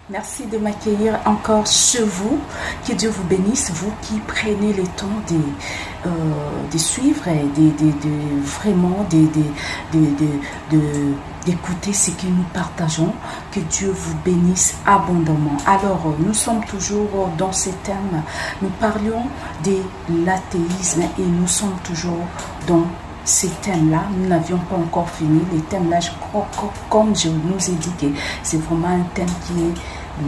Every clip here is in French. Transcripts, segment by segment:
Merci de m'accueillir encore chez vous. Que Dieu vous bénisse, vous qui prenez le temps de suivre et vraiment d'écouter ce que nous partageons. Que Dieu vous bénisse abondamment. Alors, nous sommes toujours dans ce thème. Nous parlions de l'athéisme et nous sommes toujours dans ces thèmes-là. Nous n'avions pas encore fini. Les thèmes-là, comme je nous ai dit, que c'est vraiment un thème qui est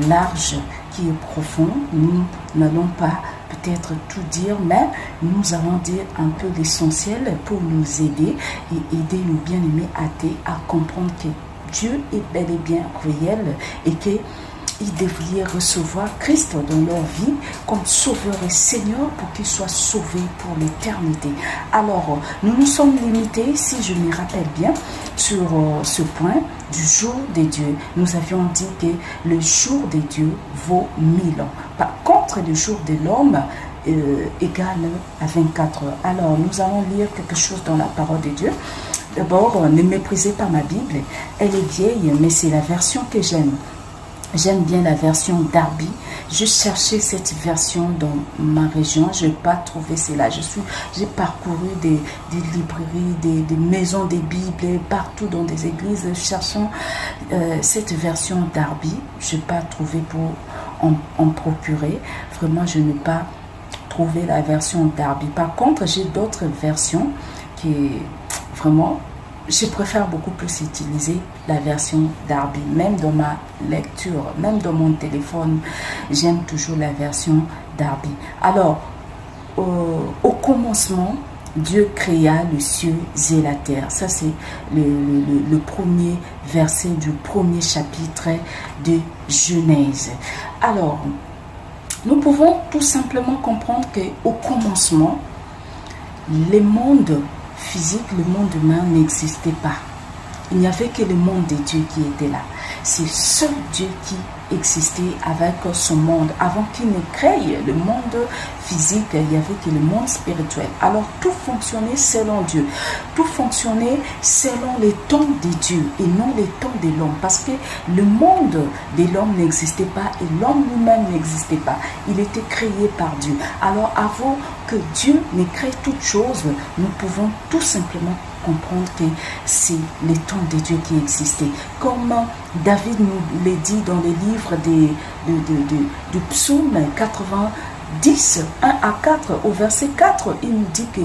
large, qui est profond. Nous n'allons pas peut-être tout dire, mais nous allons dire un peu l'essentiel pour nous aider et aider nos bien-aimés athées à comprendre que Dieu est bel et bien réel et que ils devraient recevoir Christ dans leur vie comme Sauveur et Seigneur pour qu'ils soient sauvés pour l'éternité. Alors, nous nous sommes limités, si je me rappelle bien, sur ce point du jour des dieux. Nous avions dit que le jour des dieux vaut 1000 ans. Par contre, le jour de l'homme égale à 24 heures. Alors, nous allons lire quelque chose dans la parole de Dieu. D'abord, ne méprisez pas ma Bible. Elle est vieille, mais c'est la version que j'aime. J'aime bien la version Darby. Je cherchais cette version dans ma région. Je n'ai pas trouvé cela. J'ai parcouru des librairies, des maisons des Bibles, partout dans des églises, cherchant cette version Darby. Je n'ai pas trouvé pour en procurer. Vraiment, je n'ai pas trouvé la version Darby. Par contre, j'ai d'autres versions qui vraiment... Je préfère beaucoup plus utiliser la version Darby. Même dans ma lecture, même dans mon téléphone, j'aime toujours la version Darby. Alors, au commencement, Dieu créa les cieux et la terre. Ça, c'est le premier verset du premier chapitre de Genèse. Alors, nous pouvons tout simplement comprendre qu'au commencement, les mondes physique, le monde humain n'existait pas. Il n'y avait que le monde de Dieu qui était là. C'est seul Dieu qui existait avec son monde. Avant qu'il ne crée le monde physique, il n'y avait que le monde spirituel. Alors tout fonctionnait selon Dieu. Tout fonctionnait selon les temps de Dieu et non les temps de l'homme. Parce que le monde de l'homme n'existait pas et l'homme lui-même n'existait pas. Il était créé par Dieu. Alors avant que Dieu ne crée toutes choses, nous pouvons tout simplement comprendre que c'est les temps de Dieu qui existaient. Comme David nous l'a dit dans les livres du psaume 90, 1 à 4, au verset 4, il nous dit que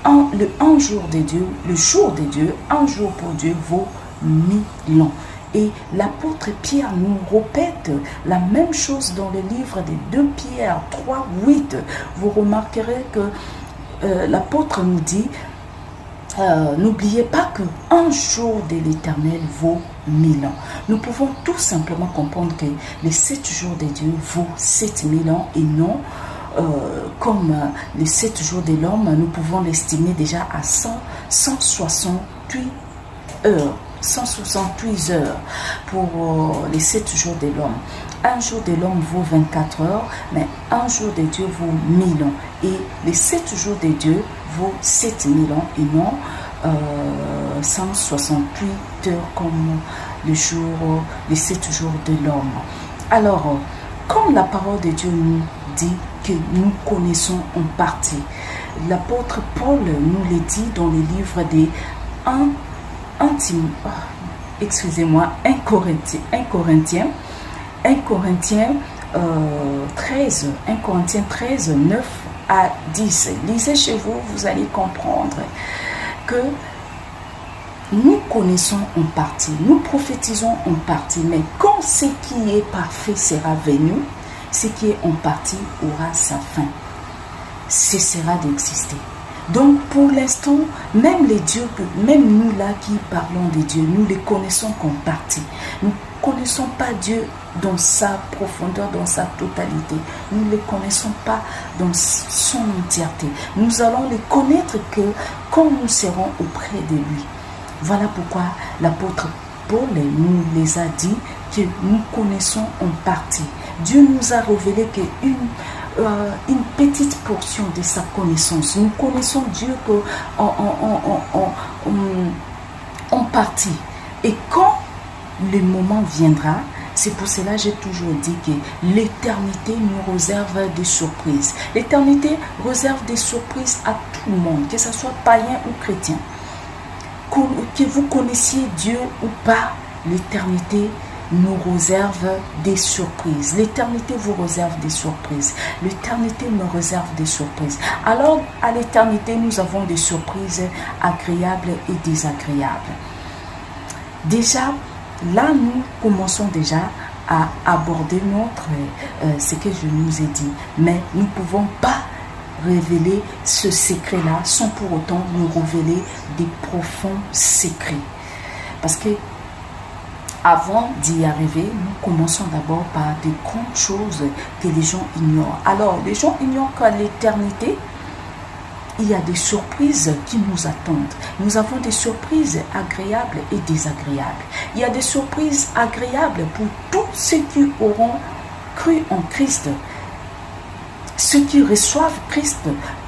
un jour de Dieu, le jour de Dieu, un jour pour Dieu vaut 1000 ans. Et l'apôtre Pierre nous répète la même chose dans le livre de 2 Pierre 3, 8. Vous remarquerez que l'apôtre nous dit n'oubliez pas qu'un jour de l'Éternel vaut 1000 ans. Nous pouvons tout simplement comprendre que les 7 jours de Dieu vaut 7000 ans et non comme les 7 jours de l'homme, nous pouvons l'estimer déjà à 168 heures. 168 heures pour les 7 jours de l'homme. Un jour de l'homme vaut 24 heures, mais un jour de Dieu vaut 1000 ans. Et les 7 jours de Dieu vaut 7000 ans et non 168 heures comme les 7 jours de l'homme. Alors, comme la parole de Dieu nous dit que nous connaissons en partie, l'apôtre Paul nous l'a dit dans les livres des 1 Corinthiens 13, 9 à 10. Lisez chez vous, vous allez comprendre que nous connaissons en partie, nous prophétisons en partie, mais quand ce qui est parfait sera venu, ce qui est en partie aura sa fin, cessera d'exister. Donc pour l'instant, même les dieux, même nous là qui parlons des dieux, nous les connaissons qu'en partie. Nous ne connaissons pas Dieu dans sa profondeur, dans sa totalité. Nous ne les connaissons pas dans son entièreté. Nous allons les connaître que quand nous serons auprès de lui. Voilà pourquoi l'apôtre Paul nous les a dit que nous connaissons en partie. Dieu nous a révélé qu'une petite portion de sa connaissance. Nous connaissons Dieu en partie. Et quand le moment viendra, C'est pour cela que j'ai toujours dit que l'éternité nous réserve des surprises. L'éternité réserve des surprises à tout le monde, que ce soit païen ou chrétien. Que vous connaissiez Dieu ou pas, l'éternité nous réserve des surprises. L'éternité vous réserve des surprises. L'éternité me réserve des surprises. Alors, à l'éternité, nous avons des surprises agréables et désagréables. Déjà, là, nous commençons déjà à aborder ce que je nous ai dit. Mais nous ne pouvons pas révéler ce secret-là sans pour autant nous révéler des profonds secrets. Parce que avant d'y arriver, nous commençons d'abord par des grandes choses que les gens ignorent. Alors, les gens ignorent qu'à l'éternité, il y a des surprises qui nous attendent. Nous avons des surprises agréables et désagréables. Il y a des surprises agréables pour tous ceux qui auront cru en Christ. Ceux qui reçoivent Christ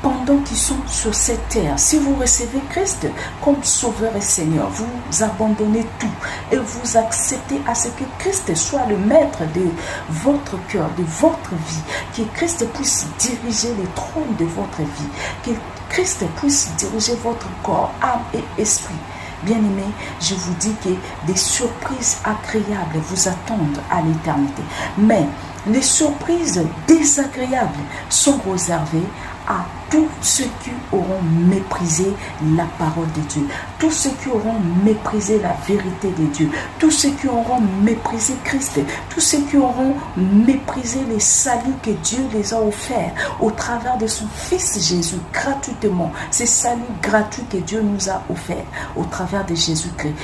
pendant qu'ils sont sur cette terre. Si vous recevez Christ comme Sauveur et Seigneur, vous abandonnez tout et vous acceptez à ce que Christ soit le maître de votre cœur, de votre vie, que Christ puisse diriger le trône de votre vie, que Christ puisse diriger votre corps, âme et esprit. Bien-aimés, je vous dis que des surprises agréables vous attendent à l'éternité. Mais les surprises désagréables sont réservées à tous ceux qui auront méprisé la parole de Dieu, tous ceux qui auront méprisé la vérité de Dieu, tous ceux qui auront méprisé Christ, tous ceux qui auront méprisé les saluts que Dieu les a offerts au travers de son Fils Jésus gratuitement, ces saluts gratuits que Dieu nous a offerts au travers de Jésus-Christ.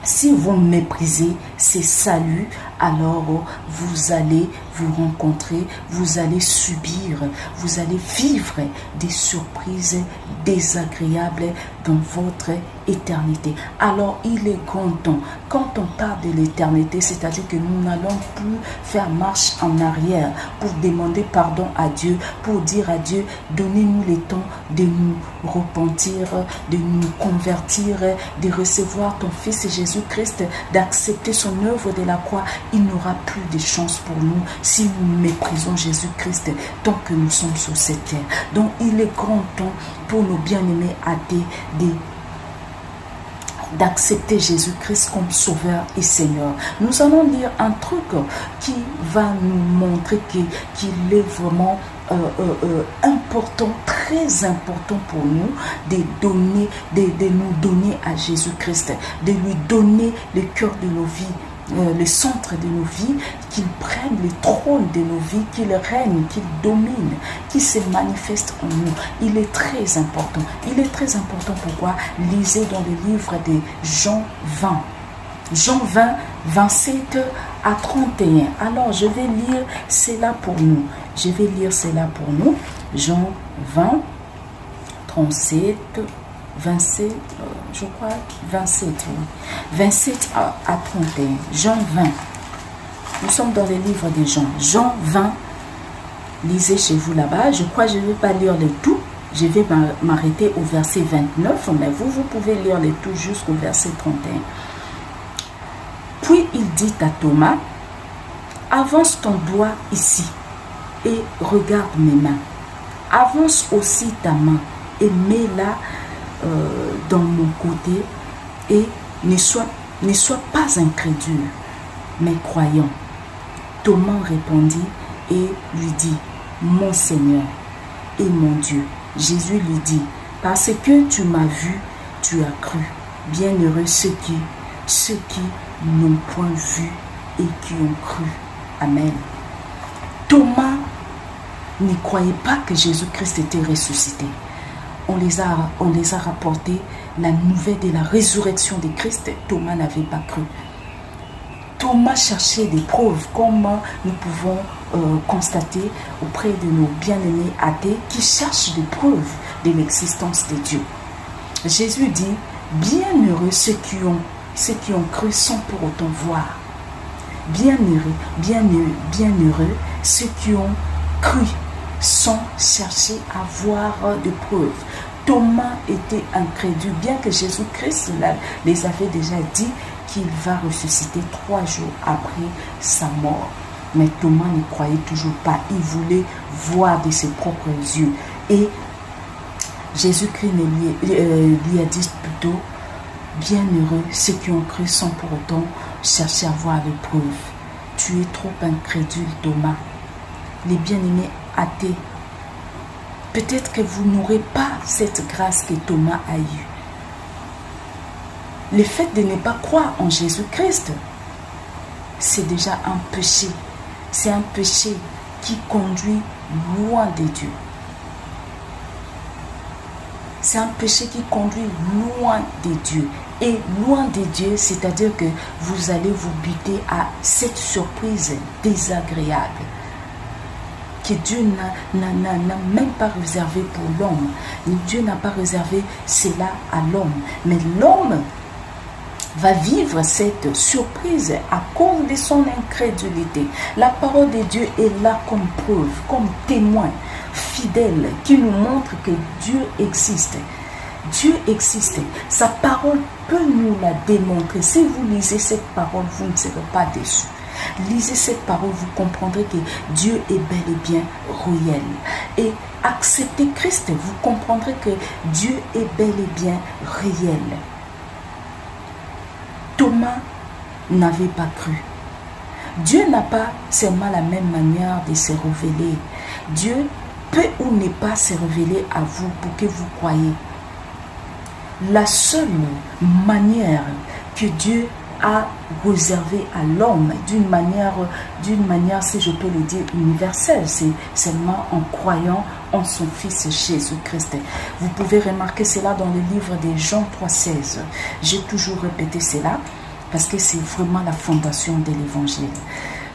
Si vous méprisez ces saluts, alors vous allez vous rencontrer, vous allez subir, vous allez vivre des surprises désagréables dans votre éternité. Alors il est grand temps, quand on parle de l'éternité, c'est-à-dire que nous n'allons plus faire marche en arrière pour demander pardon à Dieu, pour dire à Dieu, donnez-nous le temps de nous repentir, de nous convertir, de recevoir ton Fils Jésus-Christ, d'accepter son œuvre de la croix. Il n'aura plus de chance pour nous si nous méprisons Jésus-Christ tant que nous sommes sur cette terre. Donc il est grand temps pour nos bien-aimés athées d'accepter Jésus-Christ comme Sauveur et Seigneur. Nous allons lire un truc qui va nous montrer qu'il est vraiment important, très important pour nous de nous donner à Jésus-Christ, de lui donner le cœur de nos vies, le centre de nos vies, qu'il prenne le trône de nos vies, qu'il règne, qu'il domine, qu'il se manifeste en nous. Il est très important. Il est très important. Pourquoi? Lisez dans le livre de Jean 20. Jean 20, 27 à 31. Alors, je vais lire cela pour nous. Je vais lire cela pour nous. Jean 20, 37, 27, je crois 27, oui. 27 à 31. Jean 20. Nous sommes dans le livre de Jean. Jean 20. Lisez chez vous là-bas. Je crois que je ne vais pas lire le tout. Je vais m'arrêter au verset 29, mais vous pouvez lire le tout jusqu'au verset 31. Puis il dit à Thomas, avance ton doigt ici et regarde mes mains. Avance aussi ta main et mets-la dans mon côté et ne sois pas incrédule, mais croyant. Thomas répondit et lui dit, mon Seigneur et mon Dieu. Jésus lui dit, parce que tu m'as vu, tu as cru. Bienheureux ceux qui n'ont point vu et qui ont cru. Amen. Thomas n'y croyait pas que Jésus-Christ était ressuscité. On les a rapporté la nouvelle de la résurrection de Christ. Thomas n'avait pas cru. Thomas cherchait des preuves, comme nous pouvons constater auprès de nos bien-aimés athées qui cherchent des preuves de l'existence de Dieu. Jésus dit, bienheureux ceux qui ont cru sans pour autant voir. Bienheureux ceux qui ont cru sans chercher à voir de preuves. Thomas était incrédule, bien que Jésus-Christ les avait déjà dit qu'il va ressusciter 3 jours après sa mort. Mais Thomas ne croyait toujours pas. Il voulait voir de ses propres yeux. Et Jésus-Christ lui a dit plutôt, bienheureux ceux qui ont cru sans pour autant chercher à voir les preuves. Tu es trop incrédule, Thomas. Les bien-aimés athées, peut-être que vous n'aurez pas cette grâce que Thomas a eue. Le fait de ne pas croire en Jésus-Christ, c'est déjà un péché. C'est un péché qui conduit loin de Dieu. C'est un péché qui conduit loin de Dieu. Et loin de Dieu, c'est-à-dire que vous allez vous buter à cette surprise désagréable que Dieu n'a même pas réservé pour l'homme. Dieu n'a pas réservé cela à l'homme. Mais l'homme va vivre cette surprise à cause de son incrédulité. La parole de Dieu est là comme preuve, comme témoin fidèle qui nous montre que Dieu existe. Dieu existe. Sa parole peut nous la démontrer. Si vous lisez cette parole, vous ne serez pas déçus. Lisez cette parole, vous comprendrez que Dieu est bel et bien réel. Et acceptez Christ, vous comprendrez que Dieu est bel et bien réel. Thomas n'avait pas cru. Dieu n'a pas seulement la même manière de se révéler. Dieu peut ou ne pas se révéler à vous pour que vous croyez. La seule manière que Dieu a réservée à l'homme, d'une manière, si je peux le dire, universelle, c'est seulement en croyant en son Fils Jésus-Christ. Vous pouvez remarquer cela dans le livre de Jean 3,16. J'ai toujours répété cela parce que c'est vraiment la fondation de l'évangile.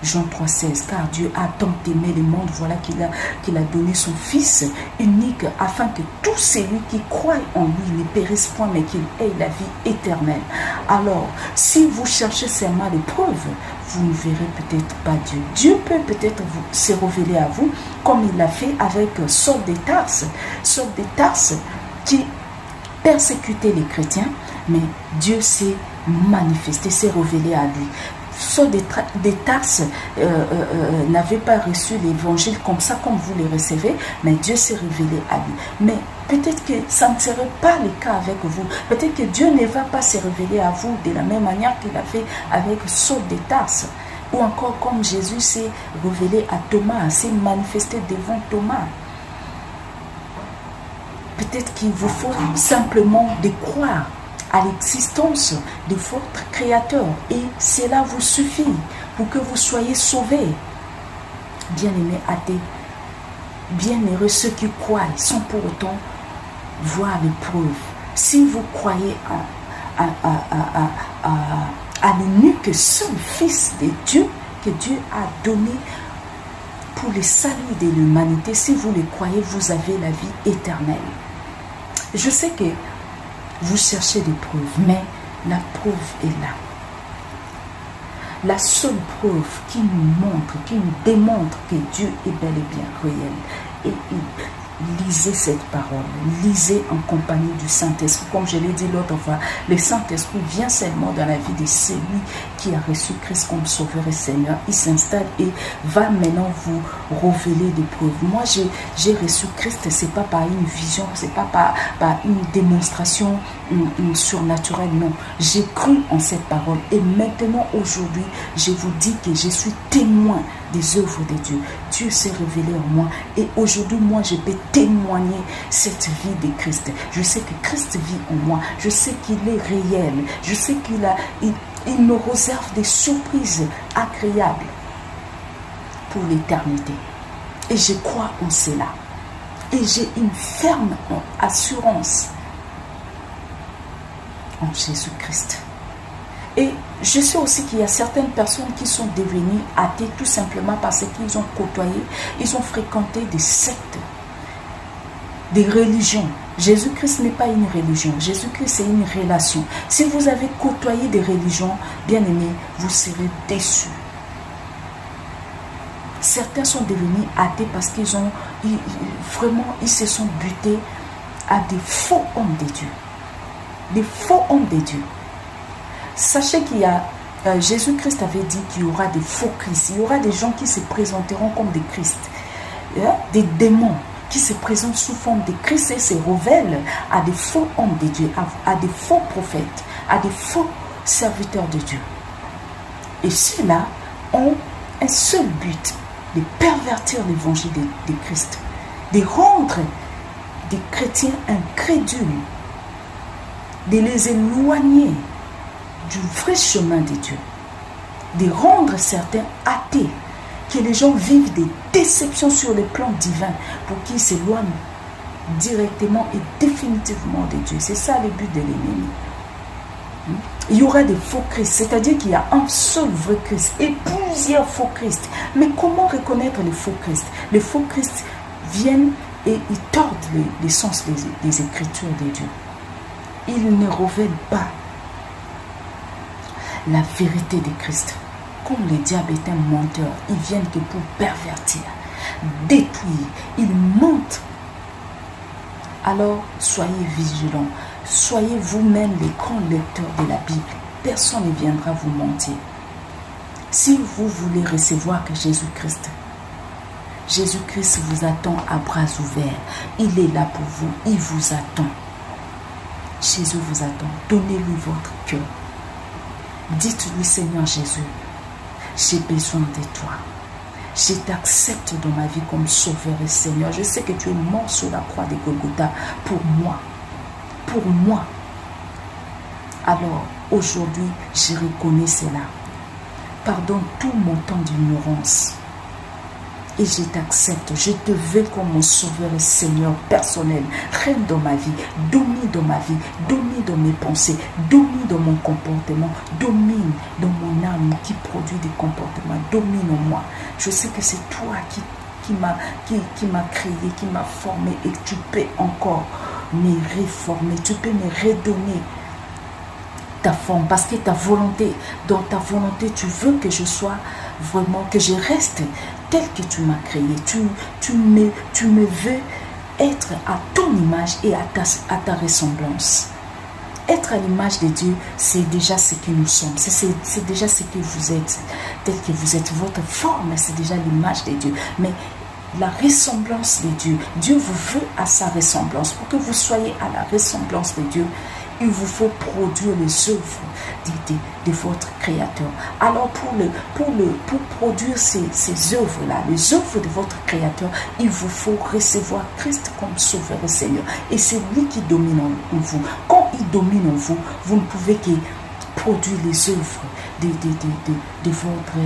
Jean 3,16, car Dieu a tant aimé le monde, voilà qu'il a donné son Fils unique, afin que tout celui qui croit en lui ne périsse point, mais qu'il ait la vie éternelle. Alors, si vous cherchez seulement les preuves, vous ne verrez peut-être pas Dieu. Dieu peut peut-être se révéler à vous, comme il l'a fait avec Saul de Tarse. Saul de Tarse qui persécutait les chrétiens, mais Dieu s'est manifesté, s'est révélé à lui. Saul de Tarse n'avait pas reçu l'évangile comme ça, comme vous le recevez, mais Dieu s'est révélé à lui. Mais peut-être que ça ne serait pas le cas avec vous. Peut-être que Dieu ne va pas se révéler à vous de la même manière qu'il a fait avec Saul de Tarse. Ou encore comme Jésus s'est révélé à Thomas, s'est manifesté devant Thomas. Peut-être qu'il vous faut simplement de croire à l'existence de votre Créateur, et cela vous suffit pour que vous soyez sauvés. Bien-aimés athées, bienheureux ceux qui croient sans pour autant voir les preuves. Si vous croyez à l'unique seul Fils de Dieu que Dieu a donné pour le salut de l'humanité, si vous le croyez, vous avez la vie éternelle. Je sais que vous cherchez des preuves, mais la preuve est là. La seule preuve qui nous montre, qui nous démontre que Dieu est bel et bien réel. Et lisez cette parole, lisez en compagnie du Saint-Esprit. Comme je l'ai dit l'autre fois, le Saint-Esprit vient seulement dans la vie de celui qui a reçu Christ comme Sauveur et Seigneur. Il s'installe et va maintenant vous révéler des preuves. Moi, j'ai reçu Christ, c'est pas par une vision, c'est pas par une démonstration surnaturelle, non. J'ai cru en cette parole et maintenant, aujourd'hui, je vous dis que je suis témoin des œuvres de Dieu. Dieu s'est révélé en moi et aujourd'hui, moi, je peux témoigner cette vie de Christ. Je sais que Christ vit en moi. Je sais qu'il est réel. Je sais qu'il me réserve des surprises agréables pour l'éternité. Et je crois en cela. Et j'ai une ferme assurance en Jésus-Christ. Et je sais aussi qu'il y a certaines personnes qui sont devenues athées tout simplement parce qu'ils ont côtoyé, ils ont fréquenté des sectes, des religions. Jésus-Christ n'est pas une religion. Jésus-Christ, c'est une relation. Si vous avez côtoyé des religions, bien aimés, vous serez déçus. Certains sont devenus athées parce qu'ils se sont butés à des faux hommes de Dieu. Des faux hommes de Dieu. Sachez qu'il y a, Jésus-Christ avait dit qu'il y aura des faux Christ. Il y aura des gens qui se présenteront comme des Christ. Des démons qui se présentent sous forme de Christ et se révèlent à des faux hommes de Dieu, à des faux prophètes, à des faux serviteurs de Dieu. Et ceux-là ont un seul but, de pervertir l'évangile de Christ, de rendre des chrétiens incrédules, de les éloigner du vrai chemin de Dieu, de rendre certains athées, que les gens vivent des déceptions sur le plan divin pour qu'ils s'éloignent directement et définitivement de Dieu. C'est ça le but de l'ennemi. Il y aura des faux Christ, c'est-à-dire qu'il y a un seul vrai Christ et plusieurs faux Christ. Mais comment reconnaître les faux Christ? Les faux Christ viennent et ils tordent les sens des Écritures de Dieu. Ils ne révèlent pas la vérité de Christ. Comme le diable est un menteur, ils viennent que pour pervertir, détruire, ils mentent. Alors soyez vigilants, soyez vous-même les grands lecteurs de la Bible. Personne ne viendra vous mentir. Si vous voulez recevoir que Jésus-Christ vous attend à bras ouverts. Il est là pour vous, il vous attend. Jésus vous attend. Donnez-lui votre cœur. Dites-lui, Seigneur Jésus, j'ai besoin de toi. Je t'accepte dans ma vie comme sauveur et Seigneur. Je sais que tu es mort sur la croix de Golgotha pour moi. Pour moi. Alors, aujourd'hui, je reconnais cela. Pardonne tout mon temps d'ignorance. Et je t'accepte. Je te veux comme mon sauveur et Seigneur personnel. Règne dans ma vie. Domine dans ma vie. Domine dans mes pensées. Domine dans mon comportement. Domine dans mon âme qui produit des comportements. Domine en moi. Je sais que c'est toi qui m'a créé, qui m'a formé et tu peux encore me réformer. Tu peux me redonner ta forme parce que ta volonté, dans ta volonté, tu veux que je sois vraiment, que je reste tel que tu m'as créé. Tu me veux être à ton image et à ta ressemblance. Être à l'image de Dieu, c'est déjà ce que nous sommes. C'est déjà ce que vous êtes. Tel que vous êtes, votre forme, c'est déjà l'image de Dieu. Mais la ressemblance de Dieu, Dieu vous veut à sa ressemblance. Pour que vous soyez à la ressemblance de Dieu, il vous faut produire les œuvres de votre Créateur. Alors pour produire ces œuvres-là, les œuvres de votre Créateur, il vous faut recevoir Christ comme Sauveur et Seigneur. Et c'est lui qui domine en vous. Quand il domine en vous, vous ne pouvez que produire les œuvres de votre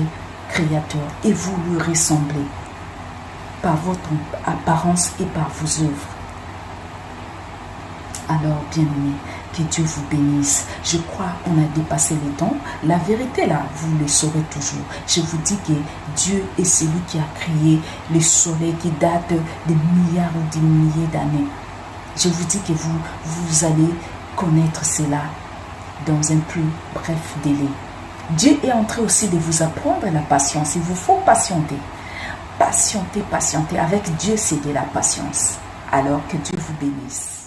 Créateur et vous lui ressemblez par votre apparence et par vos œuvres. Alors, bien-aimés, que Dieu vous bénisse. Je crois qu'on a dépassé le temps. La vérité, là, vous le saurez toujours. Je vous dis que Dieu est celui qui a créé le soleil qui date de milliards ou de milliers d'années. Je vous dis que vous allez connaître cela dans un plus bref délai. Dieu est en train aussi de vous apprendre la patience. Il vous faut patienter. Patienter. Avec Dieu, c'est de la patience. Alors que Dieu vous bénisse.